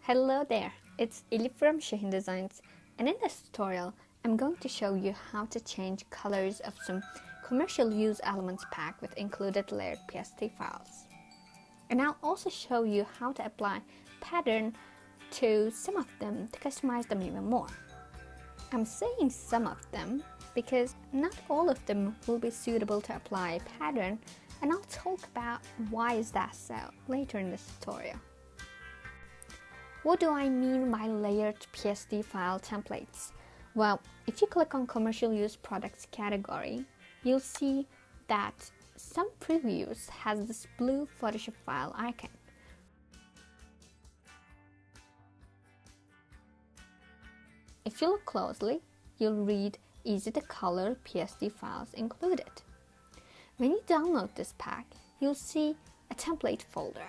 Hello there, it's Elif from Sahin Designs, and in this tutorial I'm going to show you how to change colors of some commercial use elements pack with included layered PSD files. And I'll also show you how to apply pattern to some of them to customize them even more. I'm saying some of them because not all of them will be suitable to apply a pattern, and I'll talk about why is that so later in this tutorial. What do I mean by layered PSD file templates? Well, if you click on commercial use products category, you'll see that some previews has this blue Photoshop file icon. If you look closely, you'll read easy to color PSD files included. When you download this pack, you'll see a template folder.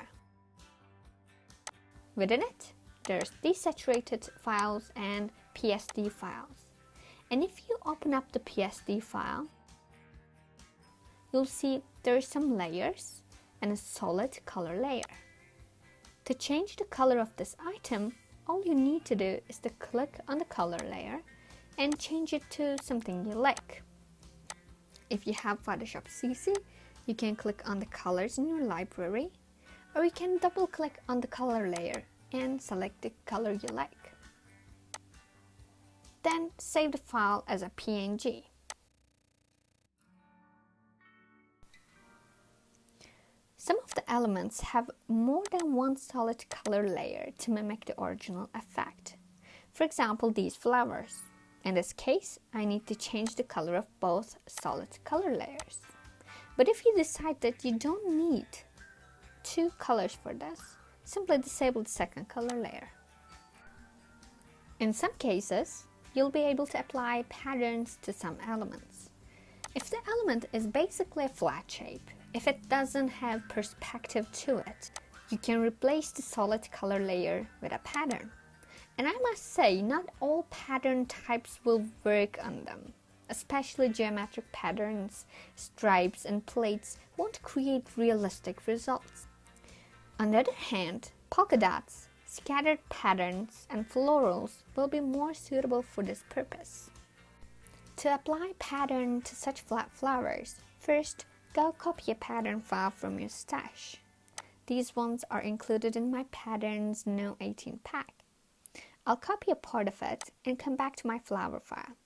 Within it, there's desaturated files and PSD files. And if you open up the PSD file, you'll see there are some layers and a solid color layer. To change the color of this item, all you need to do is to click on the color layer and change it to something you like. If you have Photoshop CC, you can click on the colors in your library, or you can double click on the color layer and select the color you like. Then save the file as a PNG. Some of the elements have more than one solid color layer to mimic the original effect. For example, these flowers. In this case, I need to change the color of both solid color layers. But if you decide that you don't need two colors for this, simply disable the second color layer. In some cases, you'll be able to apply patterns to some elements. If the element is basically a flat shape, if it doesn't have perspective to it, you can replace the solid color layer with a pattern. And I must say, not all pattern types will work on them. Especially geometric patterns, stripes, and plates won't create realistic results. On the other hand, polka dots, scattered patterns, and florals will be more suitable for this purpose. To apply pattern to such flat flowers, first go copy a pattern file from your stash. These ones are included in my Patterns No 18 pack. I'll copy a part of it and come back to my flower file.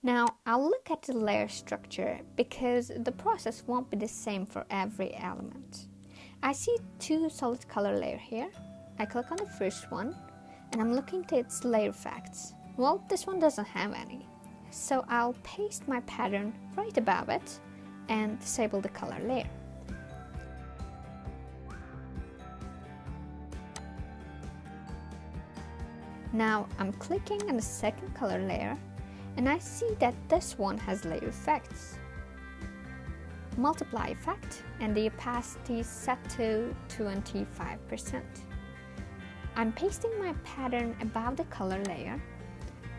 Now I'll look at the layer structure because the process won't be the same for every element. I see two solid color layers here. I click on the first one and I'm looking to its layer effects. Well, this one doesn't have any. So I'll paste my pattern right above it and disable the color layer. Now I'm clicking on the second color layer and I see that this one has layer effects. Multiply effect and the opacity is set to 25%. I'm pasting my pattern above the color layer.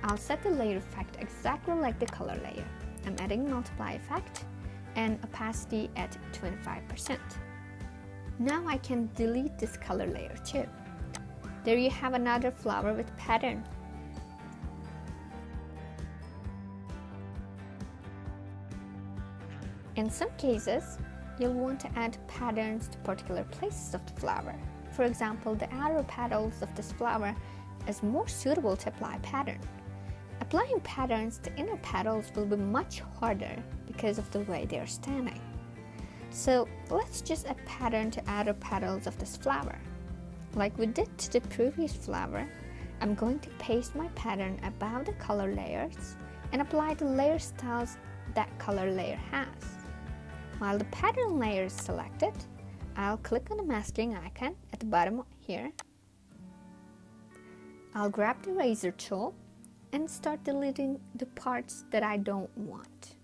I'll set the layer effect exactly like the color layer. I'm adding multiply effect and opacity at 25%. Now I can delete this color layer too. There you have another flower with pattern. In some cases, you'll want to add patterns to particular places of the flower. For example, the outer petals of this flower is more suitable to apply pattern. Applying patterns to inner petals will be much harder because of the way they are standing. So let's just add pattern to outer petals of this flower. Like we did to the previous flower, I'm going to paste my pattern above the color layers and apply the layer styles that color layer has. While the pattern layer is selected, I'll click on the masking icon at the bottom here. I'll grab the eraser tool and start deleting the parts that I don't want.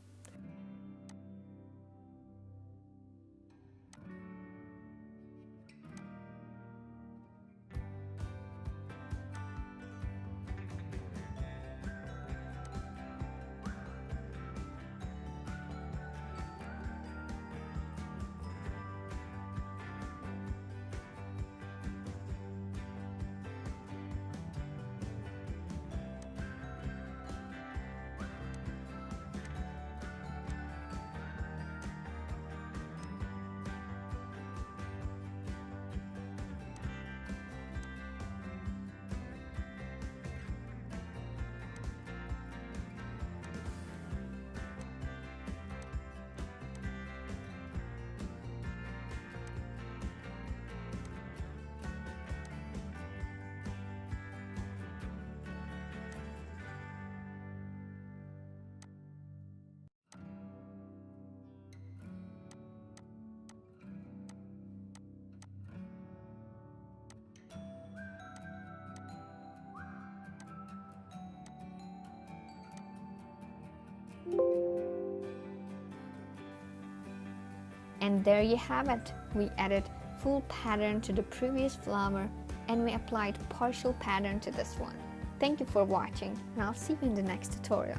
And there you have it. We added full pattern to the previous flower and we applied partial pattern to this one. Thank you for watching and I'll see you in the next tutorial.